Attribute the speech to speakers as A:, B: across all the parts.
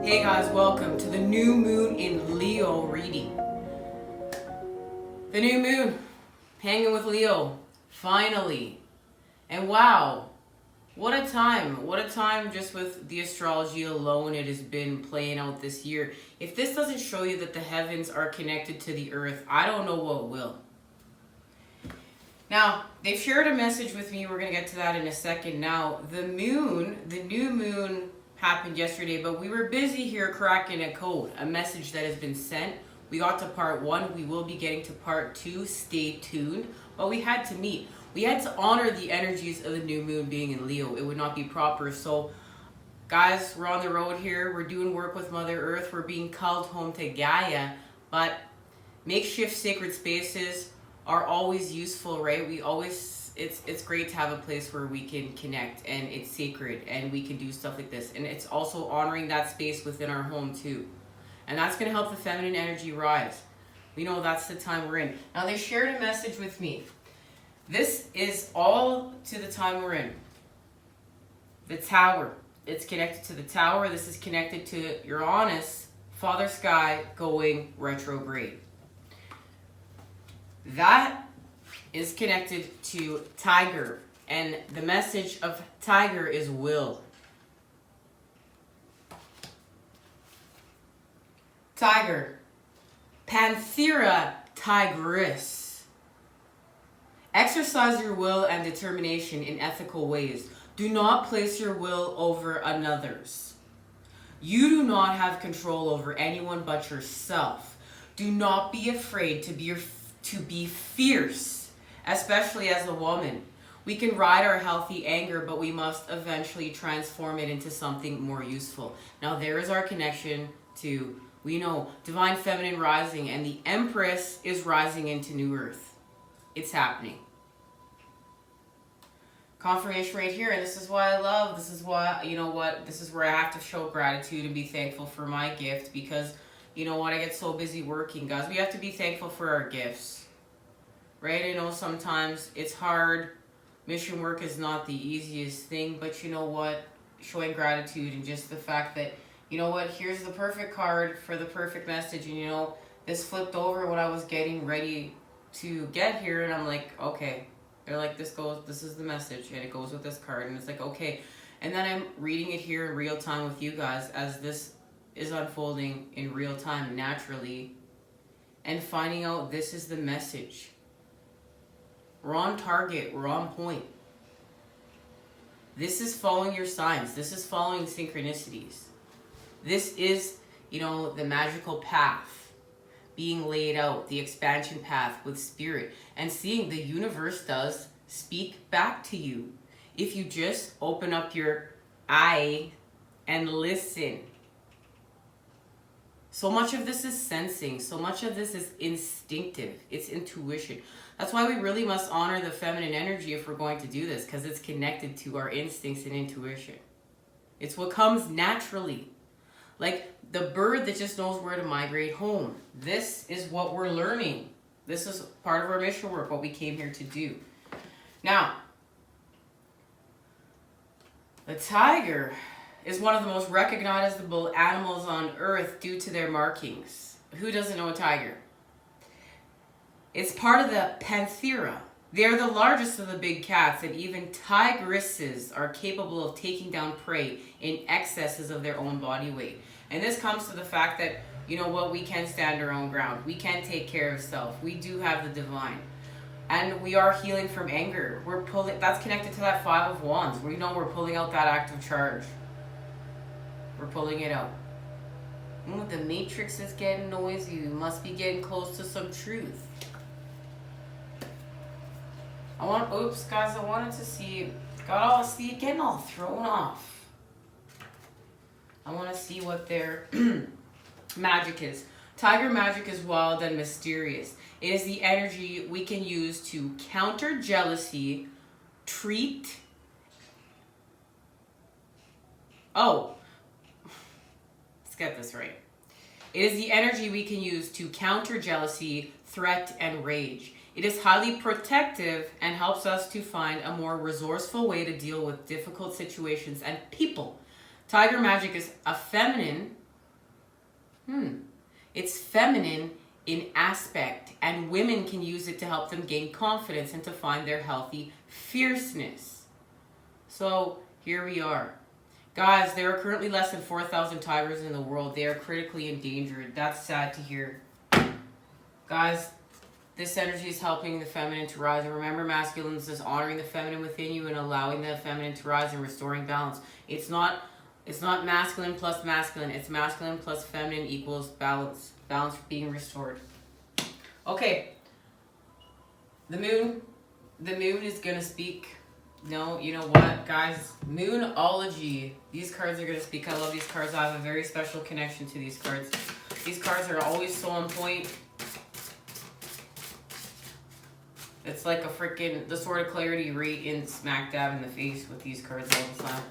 A: Hey guys, welcome to the new moon in Leo reading. The new moon, hanging with Leo, finally. And wow, what a time just with the astrology alone it has been playing out this year. If this doesn't show you that the heavens are connected to the earth, I don't know what will. Now, they've shared a message with me, we're going to get to that in a second. Now, the new moon happened yesterday, but we were busy here cracking a code, a message that has been sent. We got to part 1, we will be getting to part 2, stay tuned. But we had to meet. We had to honor the energies of the new moon being in Leo. It would not be proper. So, guys, we're on the road here. We're doing work with Mother Earth. We're being called home to Gaia. But makeshift sacred spaces are always useful, right? It's great to have a place where we can connect and it's sacred and we can do stuff like this. And it's also honoring that space within our home too. And that's going to help the feminine energy rise. We know that's the time we're in. Now they shared a message with me. This is all to the time we're in. The tower. It's connected to the tower. This is connected to Uranus, Father Sky, going retrograde. That is connected to Tiger, and the message of Tiger is will. Tiger, Panthera tigress. Exercise your will and determination in ethical ways. Do not place your will over another's. You do not have control over anyone but yourself. Do not be afraid to be fierce, especially as a woman. We can ride our healthy anger, but we must eventually transform it into something more useful. Now there is our connection to, we know, divine feminine rising, and the Empress is rising into new earth. It's happening. Confirmation right here, and this is why I love, this is why, you know what, this is where I have to show gratitude and be thankful for my gift, because you know what, I get so busy working, guys. We have to be thankful for our gifts, right? I know sometimes it's hard. Mission work is not the easiest thing, but you know what? Showing gratitude and just the fact that, you know what, here's the perfect card for the perfect message. And you know, this flipped over when I was getting ready to get here, and I'm like, okay. They're like, this is the message, and it goes with this card, and it's like, okay. And then I'm reading it here in real time with you guys as this is unfolding in real time naturally, and finding out this is the message. We're on target, we're on point. This is following your signs, this is following synchronicities. This is, you know, the magical path being laid out, the expansion path with spirit, and seeing the universe does speak back to you if you just open up your eye and listen. So much of this is sensing. So much of this is instinctive. It's intuition. That's why we really must honor the feminine energy if we're going to do this, because it's connected to our instincts and intuition. It's what comes naturally. Like the bird that just knows where to migrate home. This is what we're learning. This is part of our mission work, what we came here to do. Now, the tiger is one of the most recognizable animals on Earth due to their markings. Who doesn't know a tiger? It's part of the Panthera. They are the largest of the big cats, and even tigresses are capable of taking down prey in excesses of their own body weight. And this comes to the fact that, you know what, we can stand our own ground. We can take care of self. We do have the divine. And we are healing from anger. We're pulling, that's connected to that 5 of Wands. We know we're pulling out that active charge. We're pulling it out. Ooh, the matrix is getting noisy. You must be getting close to some truth. Oops, guys, I wanted to see, getting all thrown off. I want to see what their magic is. Tiger magic is wild and mysterious. It is the energy we can use to counter jealousy, let's get this right. It is the energy we can use to counter jealousy, threat, and rage. It is highly protective and helps us to find a more resourceful way to deal with difficult situations and people. Tiger magic is a feminine It's feminine in aspect, and women can use it to help them gain confidence and to find their healthy fierceness. So here we are. Guys, there are currently less than 4,000 tigers in the world. They are critically endangered. That's sad to hear. Guys, this energy is helping the feminine to rise. And remember, masculines is honoring the feminine within you and allowing the feminine to rise and restoring balance. It's not masculine plus masculine. It's masculine plus feminine equals balance. Balance being restored. Okay. The moon is going to speak. No, you know what, guys? Moonology. These cards are going to speak. I love these cards. I have a very special connection to these cards. These cards are always so on point. It's like a freaking, the sort of clarity right in smack dab in the face with these cards all the time.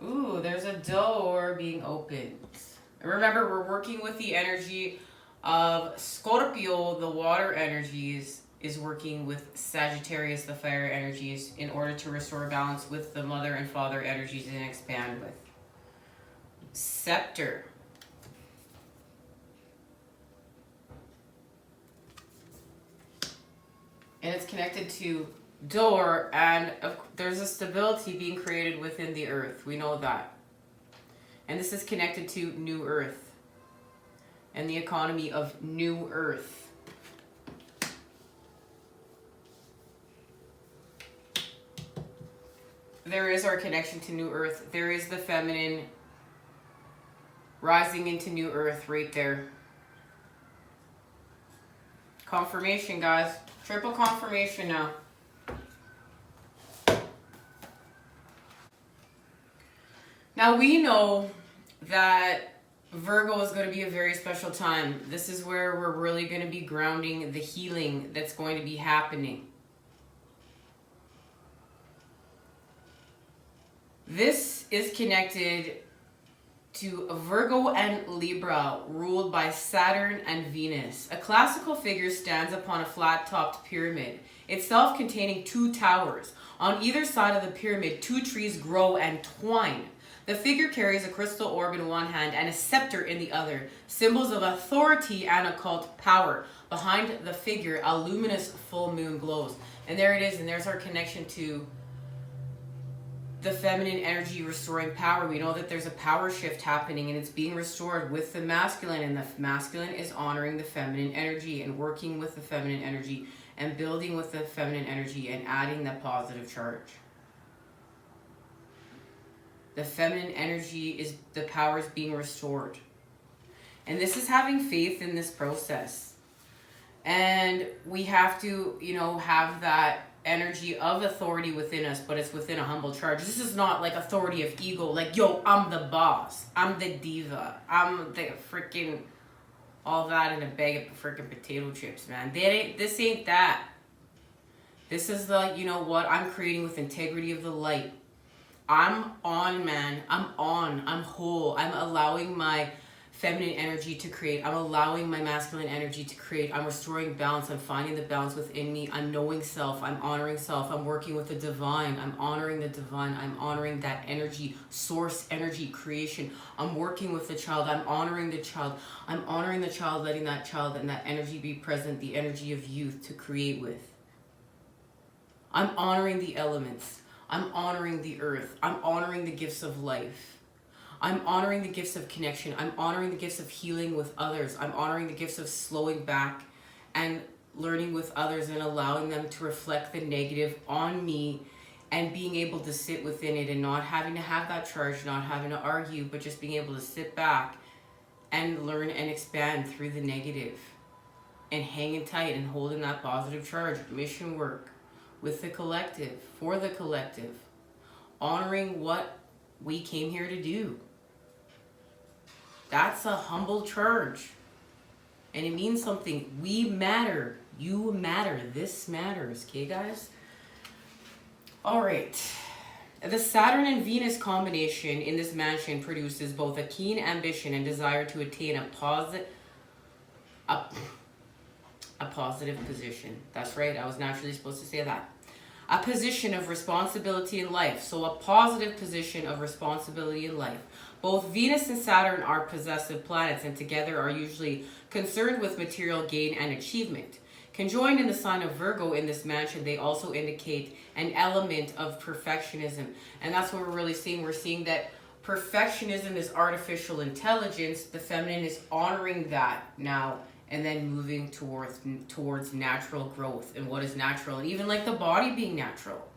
A: Ooh, there's a door being opened. And remember, we're working with the energy of Scorpio, the water energies, is working with Sagittarius, the fire energies, in order to restore balance with the mother and father energies and expand with. Scepter. And it's connected to door, and there's a stability being created within the earth. We know that. And this is connected to New Earth and the economy of New Earth. There is our connection to New Earth. There is the feminine rising into New Earth right there. Confirmation, guys. Triple confirmation now. Now we know that Virgo is going to be a very special time. This is where we're really going to be grounding the healing that's going to be happening. This is connected to Virgo and Libra, ruled by Saturn and Venus. A classical figure stands upon a flat-topped pyramid, itself containing two towers. On either side of the pyramid, two trees grow and twine. The figure carries a crystal orb in one hand and a scepter in the other, symbols of authority and occult power. Behind the figure, a luminous full moon glows. And there it is, and there's our connection to the feminine energy restoring power. We know that there's a power shift happening and it's being restored with the masculine, and the masculine is honoring the feminine energy and working with the feminine energy and building with the feminine energy and adding the positive charge. The feminine energy is, the power is being restored. And this is having faith in this process. And we have to, have that energy of authority within us, but it's within a humble charge. This is not like authority of ego, like, yo, I'm the boss, I'm the diva, I'm the freaking all that in a bag of freaking potato chips, man. This ain't that. This is the, I'm creating with integrity of the light. I'm on, man. I'm on. I'm whole. I'm allowing my feminine energy to create. I'm allowing my masculine energy to create. I'm restoring balance. I'm finding the balance within me. I'm knowing self. I'm honoring self. I'm working with the divine. I'm honoring the divine. I'm honoring that energy, source energy, creation. I'm working with the child. I'm honoring the child. I'm honoring the child, letting that child and that energy be present, the energy of youth to create with. I'm honoring the elements. I'm honoring the earth. I'm honoring the gifts of life. I'm honoring the gifts of connection. I'm honoring the gifts of healing with others. I'm honoring the gifts of slowing back and learning with others and allowing them to reflect the negative on me and being able to sit within it and not having to have that charge, not having to argue, but just being able to sit back and learn and expand through the negative and hanging tight and holding that positive charge. Mission work with the collective, for the collective, honoring what we came here to do. That's a humble charge. And it means something. We matter. You matter. This matters. Okay, guys? All right. The Saturn and Venus combination in this mansion produces both a keen ambition and desire to attain a positive position. That's right. I was naturally supposed to say that. a position of responsibility in life. So a positive position of responsibility in life. Both Venus and Saturn are possessive planets and together are usually concerned with material gain and achievement. Conjoined in the sign of Virgo in this mansion, they also indicate an element of perfectionism. And that's what we're really seeing. We're seeing that perfectionism is artificial intelligence. The feminine is honoring that now and then moving towards natural growth and what is natural. And even like the body being natural.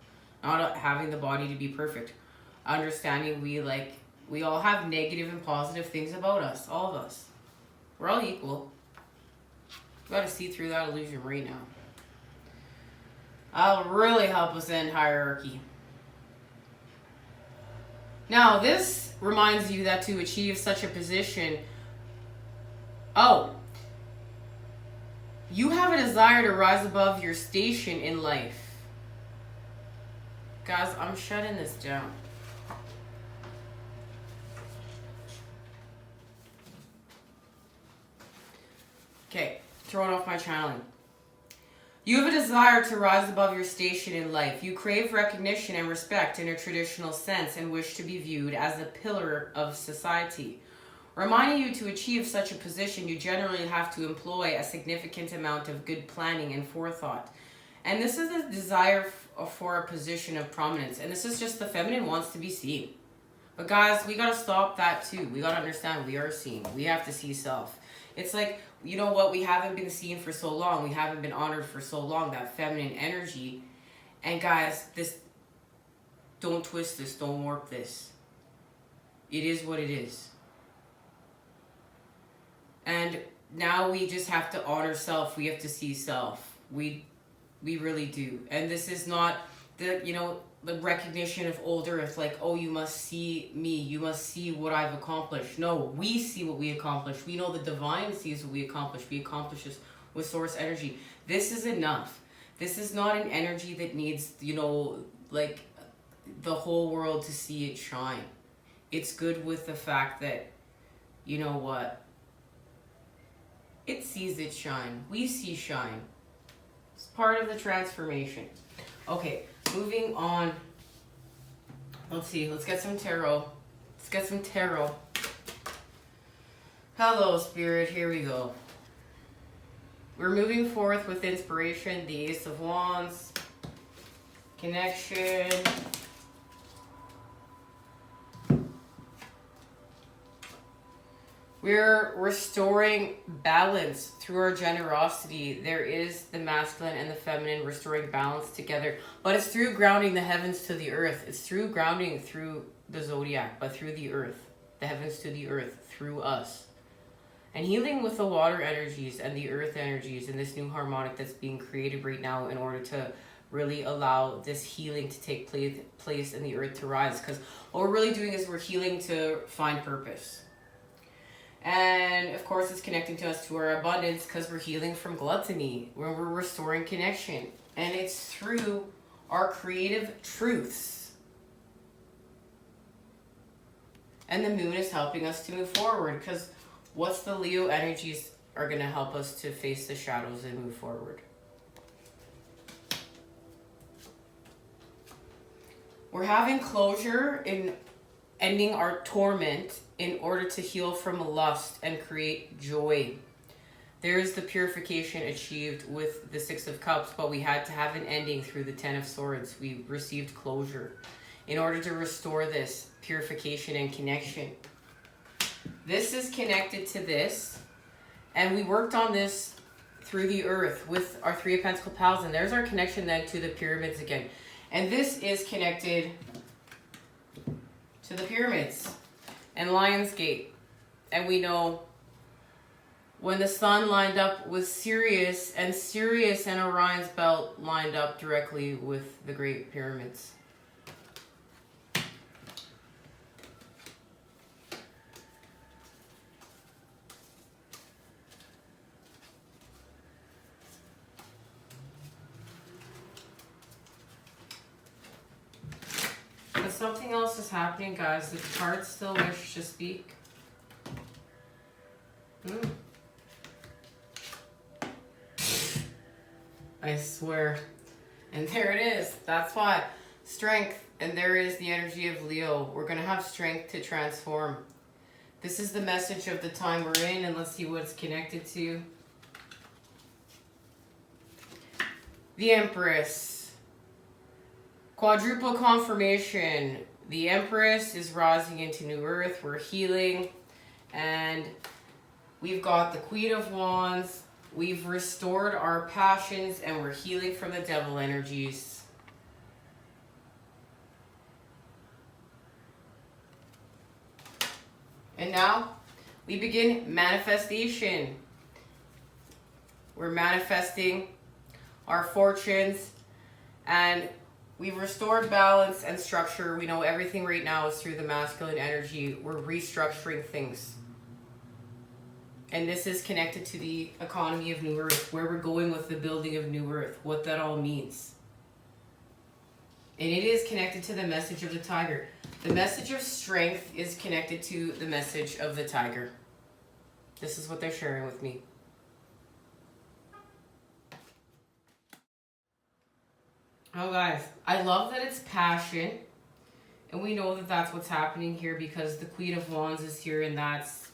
A: Not having the body to be perfect. Understanding we all have negative and positive things about us. All of us. We're all equal. We gotta see through that illusion right now. That'll really help us end hierarchy. Now, this reminds you that to achieve such a position, you have a desire to rise above your station in life. Guys, I'm shutting this down. Okay, throwing off my channeling. You have a desire to rise above your station in life. You crave recognition and respect in a traditional sense and wish to be viewed as a pillar of society. Reminding you to achieve such a position, you generally have to employ a significant amount of good planning and forethought. And this is a desire for a position of prominence. And this is just the feminine wants to be seen. But guys, we got to stop that too. We got to understand we are seen. We have to see self. It's like, you know what, we haven't been seen for so long. We haven't been honored for so long, that feminine energy. And guys, don't twist this, don't warp this. It is what it is. And now we just have to honor self. We have to see self. We really do. And this is not the recognition of older, it's like, oh, you must see me, you must see what I've accomplished. No, we see what we accomplished. We know the divine sees what we accomplish. We accomplish this with source energy. This is enough. This is not an energy that needs, like the whole world to see it shine. It's good with the fact that, you know what? It sees it shine. We see shine. It's part of the transformation. Okay. Moving on. Let's see. Let's get some tarot. Hello, Spirit. Here we go. We're moving forth with inspiration. The Ace of Wands. Connection. We're restoring balance through our generosity. There is the masculine and the feminine restoring balance together. But it's through grounding the heavens to the earth. It's through grounding through the zodiac, but through the earth. The heavens to the earth, through us. And healing with the water energies and the earth energies and this new harmonic that's being created right now in order to really allow this healing to take place and the earth to rise. Because what we're really doing is we're healing to find purpose. And of course, it's connecting to us to our abundance because we're healing from gluttony, where we're restoring connection. And it's through our creative truths. And the moon is helping us to move forward because what's the Leo energies are going to help us to face the shadows and move forward. We're having closure in ending our torment in order to heal from lust and create joy. There is the purification achieved with the Six of Cups, but we had to have an ending through the Ten of Swords. We received closure in order to restore this purification and connection. This is connected to this, and we worked on this through the earth with our Three of Pentacle pals, and there's our connection then to the pyramids again. And this is connected to the pyramids and Lionsgate. And we know when the sun lined up with Sirius and Orion's belt lined up directly with the Great Pyramids. Something else is happening, guys. The cards still wish to speak. I swear. And there it is. That's why. Strength. And there is the energy of Leo. We're going to have strength to transform. This is the message of the time we're in, and let's see what it's connected to. The Empress. Quadruple confirmation. The Empress is rising into New Earth. We're healing. And we've got the Queen of Wands. We've restored our passions, and we're healing from the devil energies. And now we begin manifestation. We're manifesting our fortunes, and we've restored balance and structure. We know everything right now is through the masculine energy. We're restructuring things. And this is connected to the economy of New Earth, where we're going with the building of New Earth, what that all means. And it is connected to the message of the tiger. The message of strength is connected to the message of the tiger. This is what they're sharing with me. Oh, guys, I love that it's passion. And we know that that's what's happening here because the Queen of Wands is here, and that's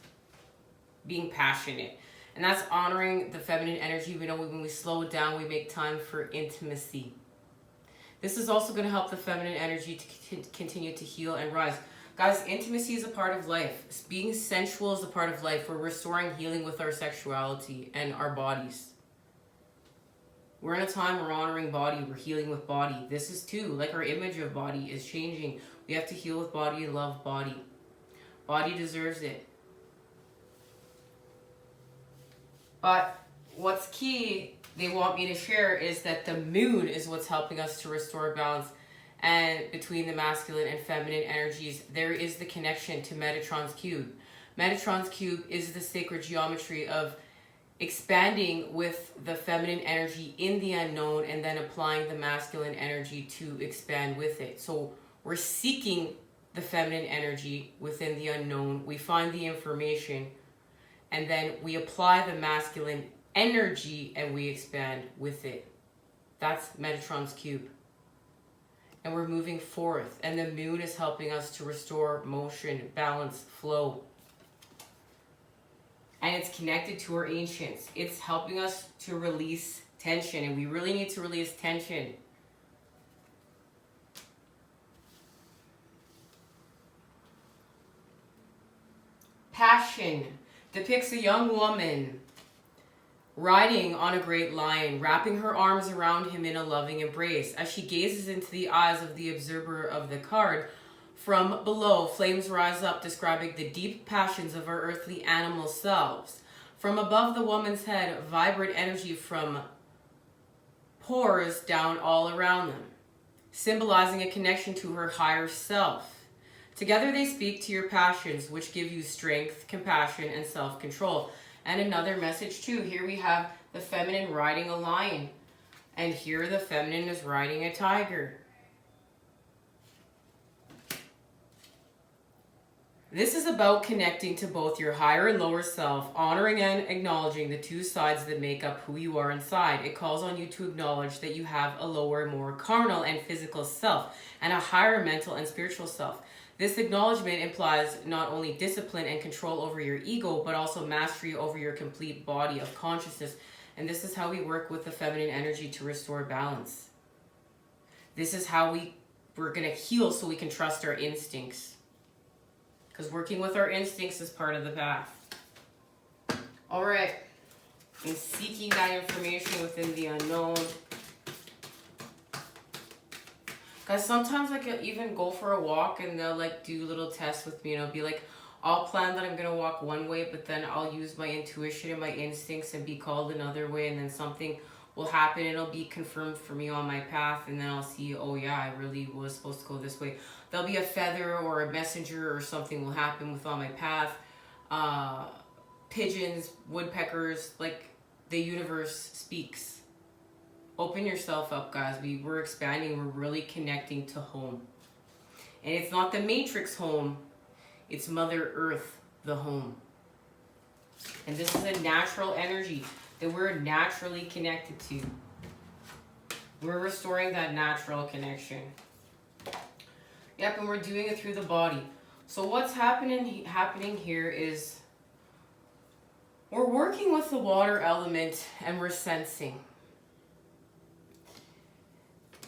A: being passionate. And that's honoring the feminine energy. We know when we slow it down, we make time for intimacy. This is also going to help the feminine energy to continue to heal and rise. Guys, intimacy is a part of life. Being sensual is a part of life. We're restoring healing with our sexuality and our bodies. We're in a time we're honoring body. We're healing with body. This is too, like our image of body is changing. We have to heal with body and love body. Body deserves it. But what's key, they want me to share, is that the moon is what's helping us to restore balance. And between the masculine and feminine energies, there is the connection to Metatron's cube. Metatron's cube is the sacred geometry of expanding with the feminine energy in the unknown and then applying the masculine energy to expand with it. So we're seeking the feminine energy within the unknown. We find the information, and then we apply the masculine energy and we expand with it. That's Metatron's cube. And we're moving forth, and the moon is helping us to restore motion, balance, flow. And it's connected to our ancients. It's helping us to release tension, and we really need to release tension. Passion depicts a young woman riding on a great lion, wrapping her arms around him in a loving embrace. As she gazes into the eyes of the observer of the card, from below, flames rise up, describing the deep passions of our earthly animal selves. From above the woman's head, vibrant energy pours down all around them, symbolizing a connection to her higher self. Together they speak to your passions, which give you strength, compassion, and self-control. And another message too. Here we have the feminine riding a lion, and here the feminine is riding a tiger. This is about connecting to both your higher and lower self, honoring and acknowledging the two sides that make up who you are inside. It calls on you to acknowledge that you have a lower, more carnal and physical self, and a higher mental and spiritual self. This acknowledgement implies not only discipline and control over your ego, but also mastery over your complete body of consciousness. And this is how we work with the feminine energy to restore balance. This is how we're going to heal, so we can trust our instincts. Because working with our instincts is part of the path. All right. And seeking that information within the unknown. Guys, sometimes I can even go for a walk and they'll like do little tests with me, and it'll be like, I'll plan that I'm going to walk one way, but then I'll use my intuition and my instincts and be called another way, and then something will happen and it'll be confirmed for me on my path, and then I'll see, oh yeah, I really was supposed to go this way. There'll be a feather or a messenger or something will happen with on my path. Pigeons, woodpeckers, like the universe speaks. Open yourself up, guys. We're expanding. We're really connecting to home. And it's not the Matrix home. It's Mother Earth, the home. And this is a natural energy that we're naturally connected to. We're restoring that natural connection. Yep, and we're doing it through the body. So what's happening here is we're working with the water element and we're sensing.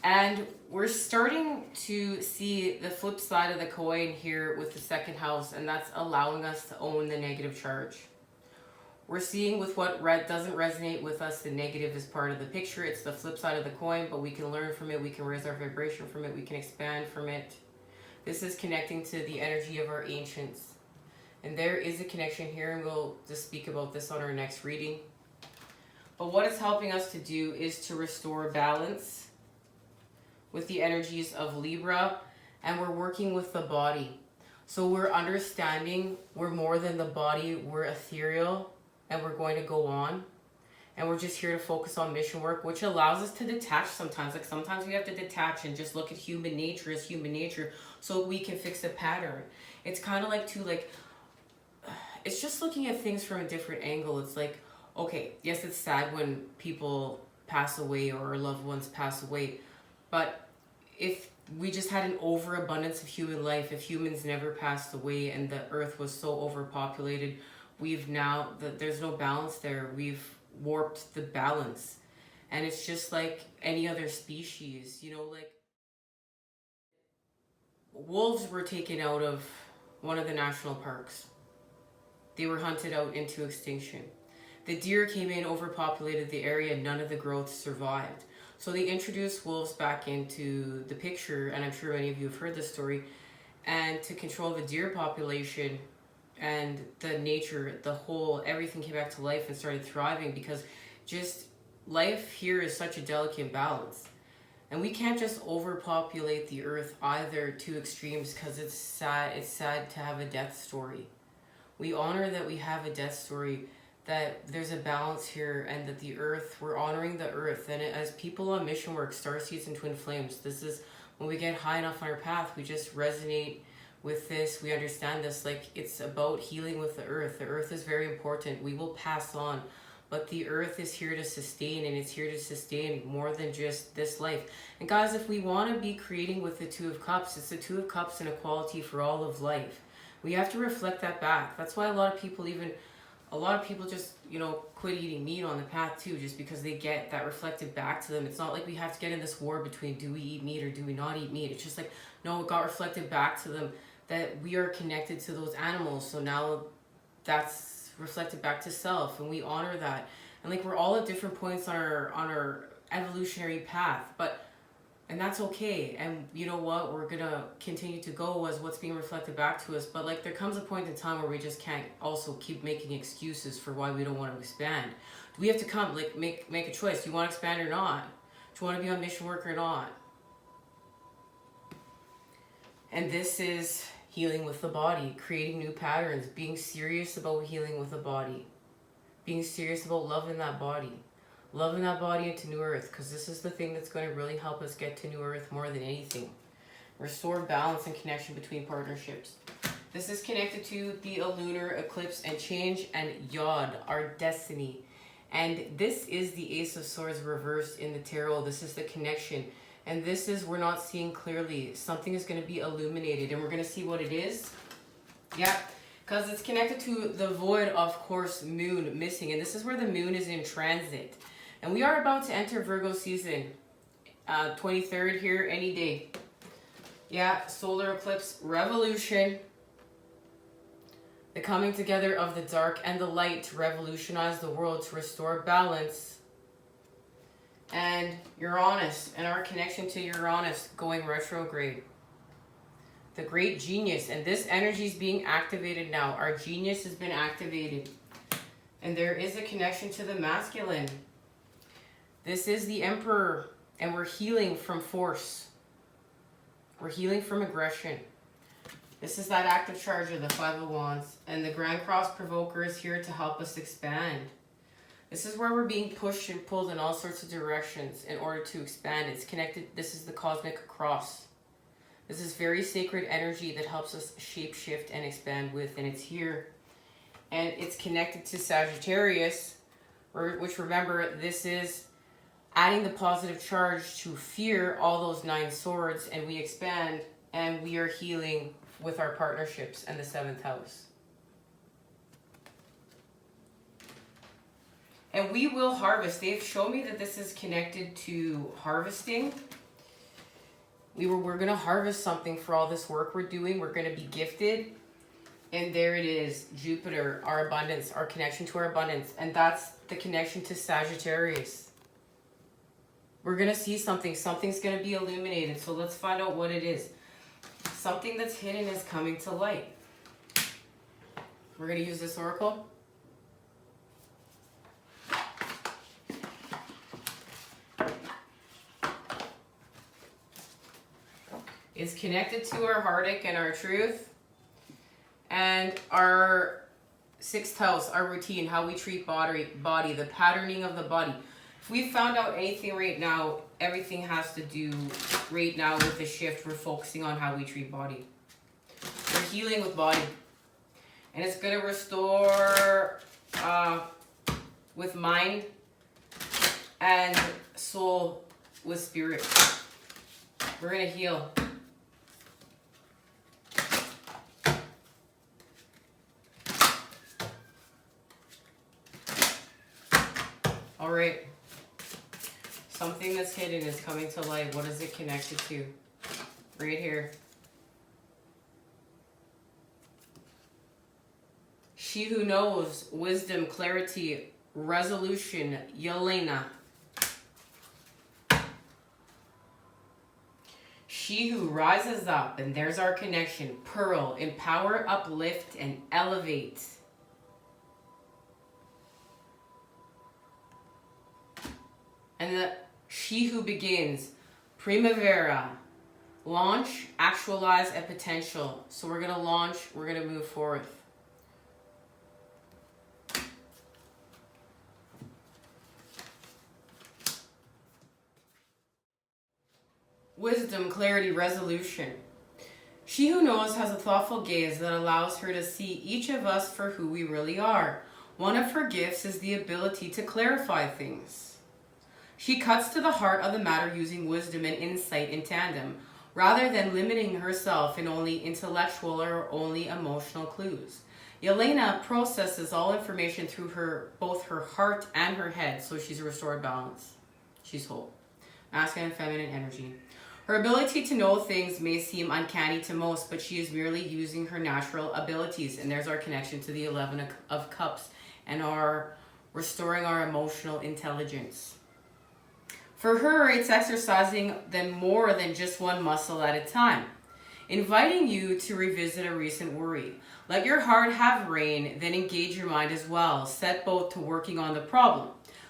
A: And we're starting to see the flip side of the coin here with the second house, and that's allowing us to own the negative charge. We're seeing with what doesn't resonate with us, the negative is part of the picture. It's the flip side of the coin, but we can learn from it. We can raise our vibration from it. We can expand from it. This is connecting to the energy of our ancients. And there is a connection here, and we'll just speak about this on our next reading. But what it's helping us to do is to restore balance with the energies of Libra, and we're working with the body. So we're understanding we're more than the body, we're ethereal, and we're going to go on. And we're just here to focus on mission work, which allows us to detach sometimes. Like sometimes we have to detach and just look at human nature as human nature so we can fix a pattern. It's kind of like it's just looking at things from a different angle. It's like, okay, yes, it's sad when people pass away or loved ones pass away, but if we just had an overabundance of human life, if humans never passed away and the earth was so overpopulated, there's no balance there. We've warped the balance. And it's just like any other species, like wolves were taken out of one of the national parks. They were hunted out into extinction. The deer came in, overpopulated the area, none of the growth survived. So they introduced wolves back into the picture, and I'm sure many of you have heard this story, and to control the deer population and the nature, everything came back to life and started thriving, because just life here is such a delicate balance. And we can't just overpopulate the earth either to extremes, because it's sad to have a death story. We honor that we have a death story, that there's a balance here, and that the earth, we're honoring the earth. And as people on mission work, Starseeds and Twin Flames, this is when we get high enough on our path, we just resonate with this. We understand this, like it's about healing with the earth. The earth is very important. We will pass on, but the earth is here to sustain, and it's here to sustain more than just this life. And guys, if we want to be creating with the Two of Cups, it's the Two of Cups and equality for all of life. We have to reflect that back. That's why a lot of people just, quit eating meat on the path too, just because they get that reflected back to them. It's not like we have to get in this war between do we eat meat or do we not eat meat. It's just like, no, it got reflected back to them that we are connected to those animals. So now that's reflected back to self, and we honor that. And like, we're all at different points on our evolutionary path, and that's okay. And you know what? We're gonna continue to go as what's being reflected back to us. But like, there comes a point in time where we just can't also keep making excuses for why we don't want to expand. We have to make a choice. Do you want to expand or not? Do you want to be on mission work or not? And this is healing with the body, creating new patterns, being serious about healing with the body, being serious about loving that body into New Earth, because this is the thing that's going to really help us get to New Earth more than anything. Restore balance and connection between partnerships. This is connected to the lunar eclipse and change and Yod, our destiny. And this is the Ace of Swords reversed in the tarot. This is the connection. And this is, we're not seeing clearly. Something is going to be illuminated, and we're going to see what it is. Yeah, because it's connected to the void, of course, moon missing. And this is where the moon is in transit. And we are about to enter Virgo season, 23rd here, any day. Yeah, solar eclipse, revolution. The coming together of the dark and the light to revolutionize the world, to restore balance. And Uranus, and our connection to Uranus going retrograde. The great genius, and this energy is being activated now. Our genius has been activated. And there is a connection to the masculine. This is the Emperor, and we're healing from force. We're healing from aggression. This is that active charge of the Five of Wands, and the Grand Cross Provoker is here to help us expand. This is where we're being pushed and pulled in all sorts of directions in order to expand. It's connected. This is the Cosmic Cross. This is very sacred energy that helps us shape shift and expand with, and it's here. And it's connected to Sagittarius, which, remember, this is adding the positive charge to fear, all those 9 swords, and we expand and we are healing with our partnerships and the 7th house. And we will harvest. They've shown me that this is connected to harvesting. We're going to harvest something for all this work we're doing. We're going to be gifted. And there it is, Jupiter, our abundance, our connection to our abundance. And that's the connection to Sagittarius. We're going to see something. Something's going to be illuminated. So let's find out what it is. Something that's hidden is coming to light. We're going to use this oracle. It's connected to our heartache and our truth. And our 6th house, our routine, how we treat body, the patterning of the body. If we found out anything right now, everything has to do right now with the shift. We're focusing on how we treat body. We're healing with body. And it's going to restore with mind and soul with spirit. We're going to heal. All right. Something that's hidden is coming to light. What is it connected to? Right here. She who knows, wisdom, clarity, resolution, Yelena. She who rises up, and there's our connection. Pearl, empower, uplift, and elevate. And she who begins, Primavera, launch, actualize, and potential. So we're going to launch, we're going to move forward. Wisdom, clarity, resolution. She who knows has a thoughtful gaze that allows her to see each of us for who we really are. One of her gifts is the ability to clarify things. She cuts to the heart of the matter using wisdom and insight in tandem, rather than limiting herself in only intellectual or only emotional clues. Yelena processes all information through both her heart and her head, so she's a restored balance. She's whole. Masculine and feminine energy. Her ability to know things may seem uncanny to most, but she is merely using her natural abilities. And there's our connection to the 11 of Cups and our restoring our emotional intelligence. For her, it's exercising them more than just one muscle at a time. Inviting you to revisit a recent worry. Let your heart have reign, then engage your mind as well. Set both to working on the problem.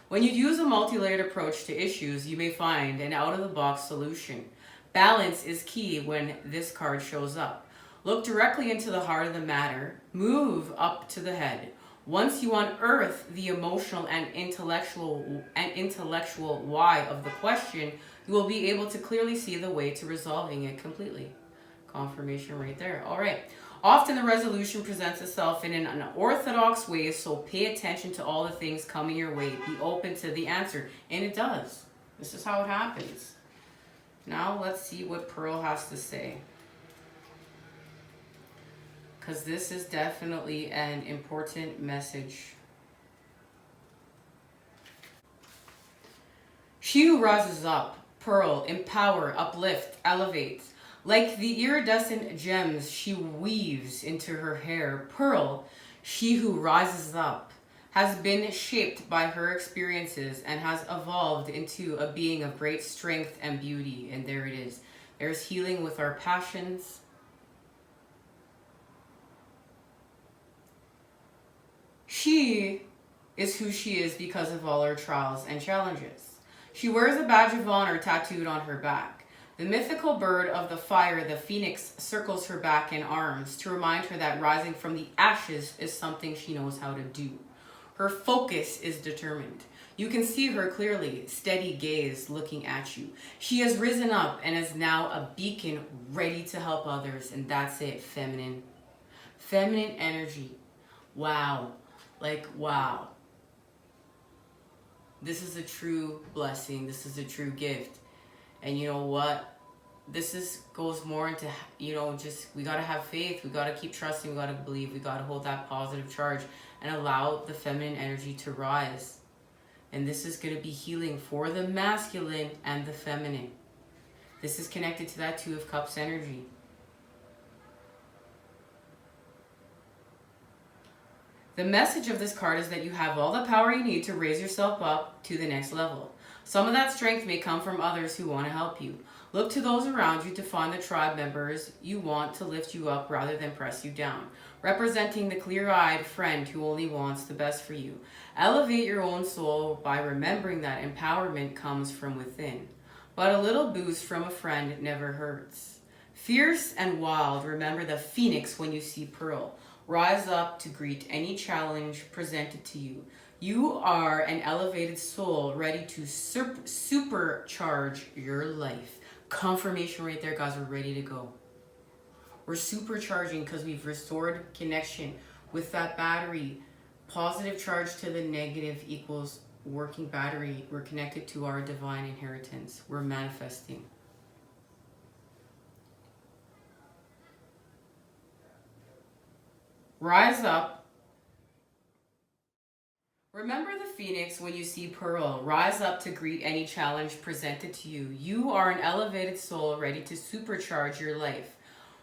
A: When you use a multi-layered approach to issues, you may find an out-of-the-box solution. Balance is key when this card shows up. Look directly into the heart of the matter. Move up to the head. Once you unearth the emotional and intellectual why of the question, you will be able to clearly see the way to resolving it completely. Confirmation right there. All right. Often the resolution presents itself in an unorthodox way, so pay attention to all the things coming your way. Be open to the answer. And it does. This is how it happens. Now let's see what Pearl has to say. Because this is definitely an important message. She who rises up, Pearl, empower, uplift, elevate. Like the iridescent gems she weaves into her hair, Pearl, she who rises up, has been shaped by her experiences and has evolved into a being of great strength and beauty. And there it is. There's healing with our passions. She is who she is because of all her trials and challenges. She wears a badge of honor tattooed on her back. The mythical bird of the fire, the phoenix, circles her back and arms to remind her that rising from the ashes is something she knows how to do. Her focus is determined. You can see her clearly, steady gaze looking at you. She has risen up and is now a beacon ready to help others. And that's it, feminine. Feminine energy. Wow. Like, wow. This is a true blessing. This is a true gift. And you know what? Goes more into, just we got to have faith. We got to keep trusting. We got to believe. We got to hold that positive charge and allow the feminine energy to rise. And this is going to be healing for the masculine and the feminine. This is connected to that Two of Cups energy. The message of this card is that you have all the power you need to raise yourself up to the next level. Some of that strength may come from others who want to help you. Look to those around you to find the tribe members you want to lift you up rather than press you down, representing the clear-eyed friend who only wants the best for you. Elevate your own soul by remembering that empowerment comes from within. But a little boost from a friend never hurts. Fierce and wild, remember the phoenix when you see pearl. Rise up to greet any challenge presented to you. You are an elevated soul ready to supercharge your life. Confirmation right there, guys. We're ready to go. We're supercharging because we've restored connection with that battery. Positive charge to the negative equals working battery. We're connected to our divine inheritance. We're manifesting. Rise up. Remember the phoenix when you see pearl. Rise up to greet any challenge presented to you. You are an elevated soul ready to supercharge your life.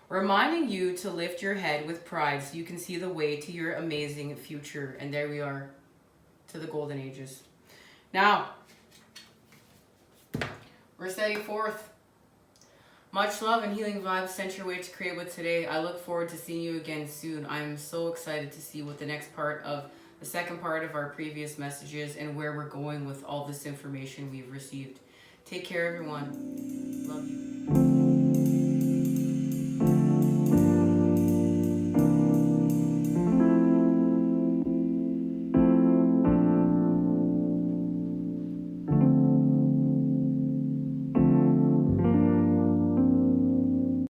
A: Reminding you to lift your head with pride so you can see the way to your amazing future. And there we are, to the golden ages. Now, we're setting forth. Much love and healing vibes sent your way to create with today. I look forward to seeing you again soon. I'm so excited to see what the next part of the second part of our previous messages and where we're going with all this information we've received. Take care, everyone. Love you.